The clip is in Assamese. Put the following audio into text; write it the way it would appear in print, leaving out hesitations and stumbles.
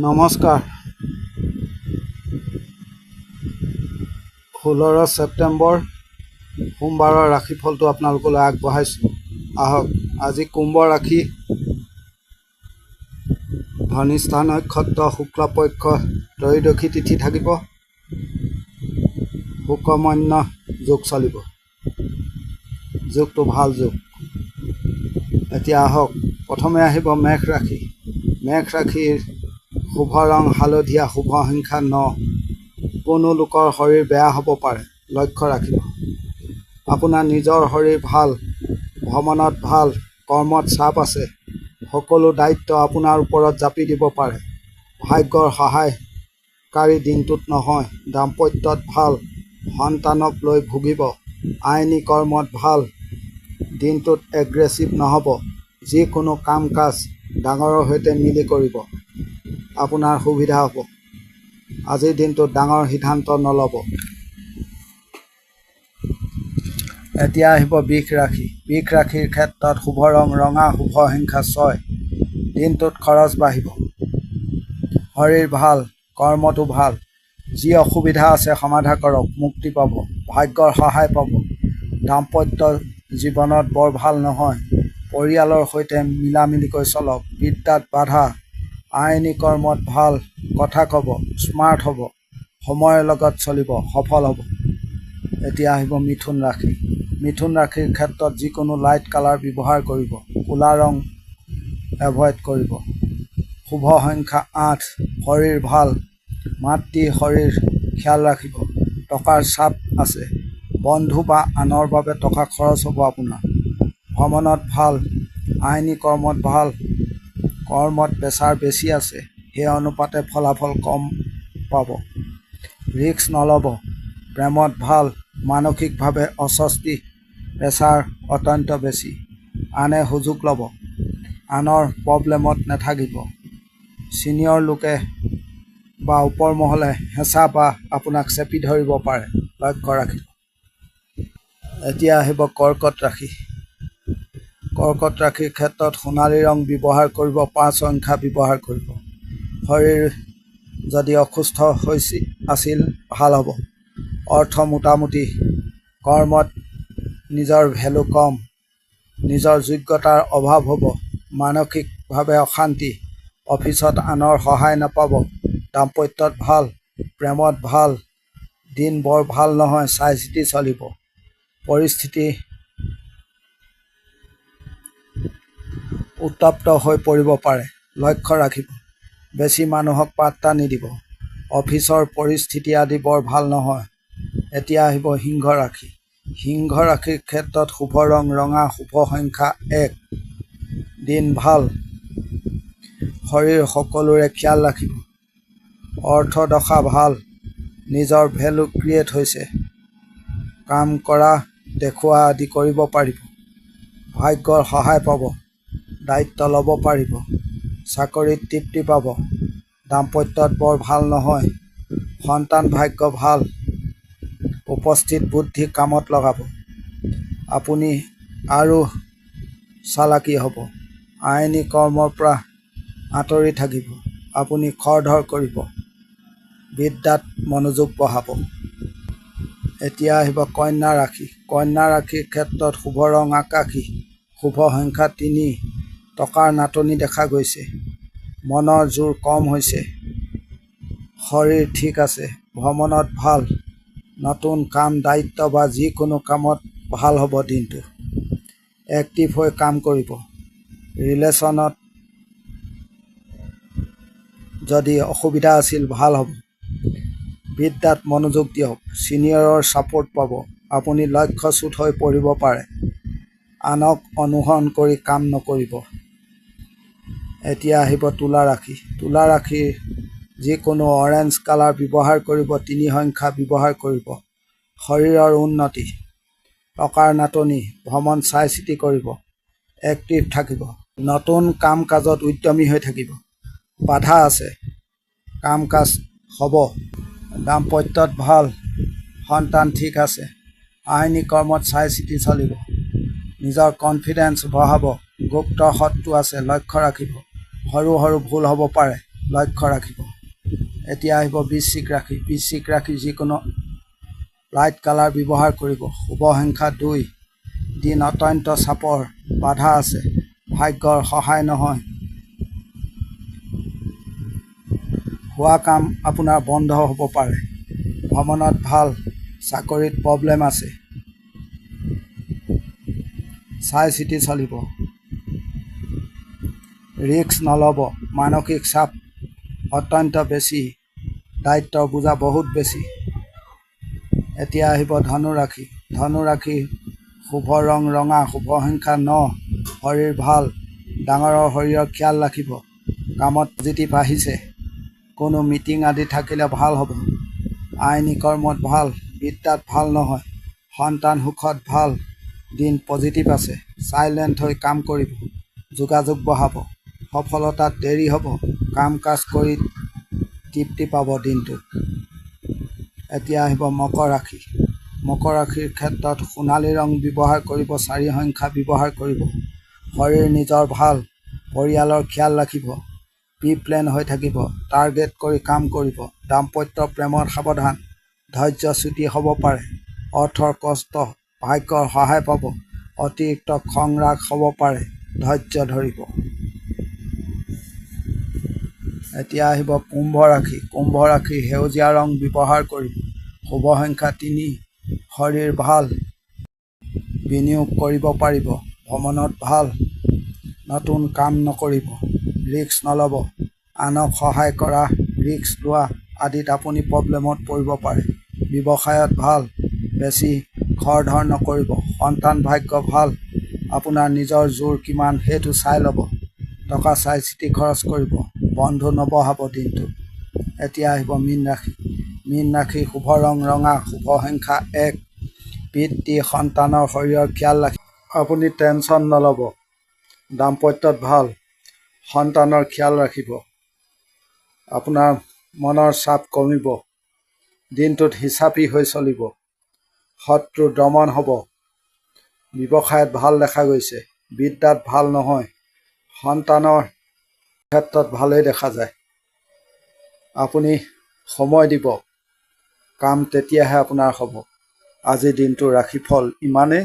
নমস্কাৰ। 16 ছেপ্টেম্বৰ সোমবাৰৰ ৰাশিফলটো আপোনালোকলৈ আগবঢ়াইছোঁ। আহক, আজি কুম্ভ ৰাশি, ধনিষ্ঠা নক্ষত্ৰ, শুক্লপক্ষ ত্ৰয়োদশী তিথি থাকিব, শুকমন্য যোগ চলিব। যোগটো ভাল যোগ। এতিয়া আহক, প্ৰথমে আহিব মেঘ ৰাশি। মেঘ ৰাশিৰ শুভ ৰং হালধীয়া, শুভ সংখ্যা 9। কোনো লোকৰ শৰীৰ বেয়া হ'ব পাৰে, লক্ষ্য ৰাখিব। আপোনাৰ নিজৰ শৰীৰ ভাল, ভ্ৰমণত ভাল, কৰ্মত চাপ আছে, সকলো দায়িত্ব আপোনাৰ ওপৰত জাপি দিব পাৰে। ভাগ্যৰ সহায়কাৰী দিনটোত নহয়। দাম্পত্যত ভাল, সন্তানক লৈ ভুগিব। আইনী কৰ্মত ভাল, দিনটোত এগ্ৰেছিভ নহ'ব। যিকোনো কাম কাজ ডাঙৰৰ সৈতে মিলি কৰিব, আপোনাৰ সুবিধা হ'ব। আজিৰ দিনটোত ডাঙৰ সিদ্ধান্ত নল'ব। এতিয়া আহিব বৃষ ৰাশি। বৃষ ৰাশিৰ ক্ষেত্ৰত শুভ ৰং ৰঙা, শুভ সংখ্যা 6। দিনটোত খৰচ বাঢ়িব। শৰীৰ ভাল, কৰ্মটো ভাল। যি অসুবিধা আছে সমাধা কৰক, মুক্তি পাব, ভাগ্যৰ সহায় পাব। দাম্পত্য জীৱনত বৰ ভাল নহয়। পৰিয়ালৰ সৈতে মিলামিলিকৈ চলক। বিদ্যাত বাধা, আইনী কৰ্মত ভাল, কথা ক'ব, স্মাৰ্ট হ'ব, সময়ৰ লগত চলিব, সফল হ'ব। এতিয়া আহিব মিথুন ৰাশি। মিথুন ৰাশিৰ ক্ষেত্ৰত যিকোনো লাইট কালাৰ ব্যৱহাৰ কৰিব, ক'লা ৰং এভইড কৰিব। শুভ সংখ্যা 8। শৰীৰ ভাল, মাতৃ শৰীৰ খিয়াল ৰাখিব। টকাৰ চাপ আছে, বন্ধু বা আনৰ বাবে টকা খৰচ হ'ব আপোনাৰ। ভ্ৰমণত ভাল, আইনী কৰ্মত ভাল, কৰ্মত প্ৰেছাৰ বেছি আছে, সেই অনুপাতে ফলাফল কম পাব। ৰিস্ক নল'ব। প্ৰেমত ভাল, মানসিকভাৱে অস্বস্তি, প্ৰেছাৰ অত্যন্ত বেছি। আনে সুযোগ ল'ব, আনৰ প্ৰব্লেমত নাথাকিব। ছিনিয়ৰ লোকে বা ওপৰ মহলে হেঁচা বা আপোনাক চেপি ধৰিব পাৰে, লক্ষ্য ৰাখিব। এতিয়া আহিব কৰ্কট ৰাশি। কৰ্কট ৰাশিৰ ক্ষেত্ৰত সোণালী ৰং ব্যৱহাৰ কৰিব, 5 সংখ্যা ব্যৱহাৰ কৰিব। শৰীৰ যদি অসুস্থ আছিল ভাল হ'ব। অৰ্থ মোটামুটি। কৰ্মত নিজৰ ভেলু কম, নিজৰ যোগ্যতাৰ অভাৱ হ'ব। মানসিকভাৱে অশান্তি, অফিচত আনৰ সহায় নাপাব। দাম্পত্যত ভাল, প্ৰেমত ভাল, দিন বৰ ভাল নহয়, চাই চিতি চলিব। পৰিস্থিতি উত্তপ্ত হৈ পৰিব পাৰে, লক্ষ্য ৰাখিব। বেছি মানুহক পাত্তা নিদিব। অফিচৰ পৰিস্থিতি আদি বৰ ভাল নহয়। এতিয়া আহিব সিংহ ৰাশি। সিংহ ৰাশিৰ ক্ষেত্ৰত শুভ ৰং ৰঙা, শুভ সংখ্যা 1। দিন ভাল, শৰীৰ সকলোৰে খিয়াল ৰাখিব। অৰ্থ দশা ভাল, নিজৰ ভেলু ক্ৰিয়েট হৈছে, কাম কৰা দেখুওৱা আদি কৰিব পাৰিব। ভাগ্যৰ সহায় পাব, দায়িত্ব ল'ব পাৰিব। চাকৰিত তৃপ্তি পাব। দাম্পত্যত বৰ ভাল নহয়। সন্তান ভাগ্য ভাল, উপস্থিত বুদ্ধি কামত লগাব। আপুনি আৰু চালাকি হ'ব। আইনী কৰ্মৰ পৰা আঁতৰি থাকিব। আপুনি খৰধৰ কৰিব। বিদ্যাত মনোযোগ বঢ়াব। এতিয়া আহিব কন্যা ৰাশি। কন্যা ৰাশিৰ ক্ষেত্ৰত শুভ ৰং আকাশী, শুভ সংখ্যা 3। টকাৰ নাটনি দেখা গৈছে, মনৰ জোৰ কম হৈছে। শৰীৰ ঠিক আছে, ভ্ৰমণত ভাল, নতুন কাম দায়িত্ব বা যিকোনো কামত ভাল হ'ব দিনটো। এক্টিভ হৈ কাম কৰিব। ৰিলেশ্যনত যদি অসুবিধা আছিল ভাল হ'ব। বিদ্যাত মনোযোগ দিয়ক, ছিনিয়ৰৰ ছাপোৰ্ট পাব। আপুনি লক্ষ্যচ্যুত হৈ পৰিব পাৰে। আনক অনুসৰণ কৰি কাম নকৰিব। এতিয়া আহিব তুলা ৰাশি। তুলা ৰাশিৰ যিকোনো অৰেঞ্জ কালাৰ ব্যৱহাৰ কৰিব, 3 সংখ্যা ব্যৱহাৰ কৰিব। শৰীৰৰ উন্নতি, টকাৰ নাটনি, ভ্ৰমণ চাই চিতি কৰিব। এক্টিভ থাকিব। নতুন কাম কাজত উদ্যমী হৈ থাকিব। বাধা আছে, কাম কাজ হ'ব। দাম্পত্যত ভাল, সন্তান ঠিক আছে। আইনী কৰ্মত চাই চিতি চলিব। নিজৰ কনফিডেন্স বঢ়াব। গুপ্ত শত্ৰু আছে, লক্ষ্য ৰাখিব। সৰু সৰু ভুল হ'ব পাৰে, লক্ষ্য ৰাখিব। এতিয়া আহিব বৃশ্চিক ৰাশি। বৃশ্চিক ৰাশি যিকোনো লাইট কালাৰ ব্যৱহাৰ কৰিব। শুভ সংখ্যা 2। দিন অত্যন্ত চাপৰ, বাধা আছে, ভাগ্যৰ সহায় নহয়। হোৱা কাম আপোনাৰ বন্ধ হ'ব পাৰে। ভ্ৰমণত ভাল, চাকৰিত প্ৰব্লেম আছে, চাই চিতি চলিব। ৰিস্ক নল'ব। মানসিক চাপ অত্যন্ত বেছি, দায়িত্বৰ বোজা বহুত বেছি। এতিয়া আহিব ধনু ৰাশি। ধনু ৰাশি শুভ ৰং ৰঙা, শুভ সংখ্যা 9। শৰীৰ ভাল, ডাঙৰৰ শৰীৰৰ খিয়াল ৰাখিব। কামত পজিটিভ আহিছে। কোনো মিটিং আদি থাকিলে ভাল হ'ব। আইনী কৰ্মত ভাল, বিদ্যাত ভাল নহয়। সন্তান সুখত ভাল, দিন পজিটিভ আছে। চাইলেণ্ট হৈ কাম কৰিব, যোগাযোগ বঢ়াব। সফলতাত দেৰি হ'ব, কাম কাজ কৰি তৃপ্তি পাব দিনটোত। এতিয়া আহিব মকৰ ৰাশি। মকৰ ৰাশিৰ ক্ষেত্ৰত সোণালী ৰং ব্যৱহাৰ কৰিব, 4 সংখ্যা ব্যৱহাৰ কৰিব। শৰীৰ নিজৰ ভাল, পৰিয়ালৰ খিয়াল ৰাখিব। প্ৰি প্লেন হৈ থাকিব, টাৰ্গেট কৰি কাম কৰিব। দাম্পত্য প্ৰেমত সাৱধান, ধৈৰ্যচ্যুতি হ'ব পাৰে। অৰ্থৰ কষ্ট, ভাগ্যৰ সহায় পাব। অতিৰিক্ত খং ৰাগ হ'ব পাৰে, ধৈৰ্য ধৰিব। এতিয়া আহিব কুম্ভ ৰাশি। কুম্ভ ৰাশি সেউজীয়া ৰং ব্যৱহাৰ কৰিব। শুভ সংখ্যা 3। শৰীৰ ভাল, বিনিয়োগ কৰিব পাৰিব। ভ্ৰমণত ভাল, নতুন কাম নকৰিব। ৰিস্ক নল'ব। আনক সহায় কৰা, ৰিস্ক লোৱা আদিত আপুনি প্ৰব্লেমত পৰিব পাৰে। ব্যৱসায়ত ভাল, বেছি খৰধৰ নকৰিব। সন্তান ভাগ্য ভাল, আপোনাৰ নিজৰ জোৰ কিমান সেইটো চাই ল'ব। টকা চাই চিতি খৰচ কৰিব, বন্ধু নবঢ়াব দিনটোত। এতিয়া আহিব মীন ৰাশি। মীন ৰাশি শুভ ৰং ৰঙা, শুভ সংখ্যা 1। পিতৃ সন্তানৰ শৰীৰৰ খিয়াল ৰাখিব। আপুনি টেনচন নল'ব। দাম্পত্যত ভাল, সন্তানৰ খিয়াল ৰাখিব। আপোনাৰ মনৰ চাপ কমিব। দিনটোত হিচাপি হৈ চলিব। শত্ৰু দমন হ'ব। ব্যৱসায়ত ভাল দেখা গৈছে, বিদ্যাত ভাল নহয়। সন্তানৰ ক্ষেত্ৰত ভালেই দেখা যায়। আপুনি সময় দিব, কাম তেতিয়াহে আপোনাৰ হ'ব। আজিৰ দিনটোৰ ৰাশিফল ইমানেই।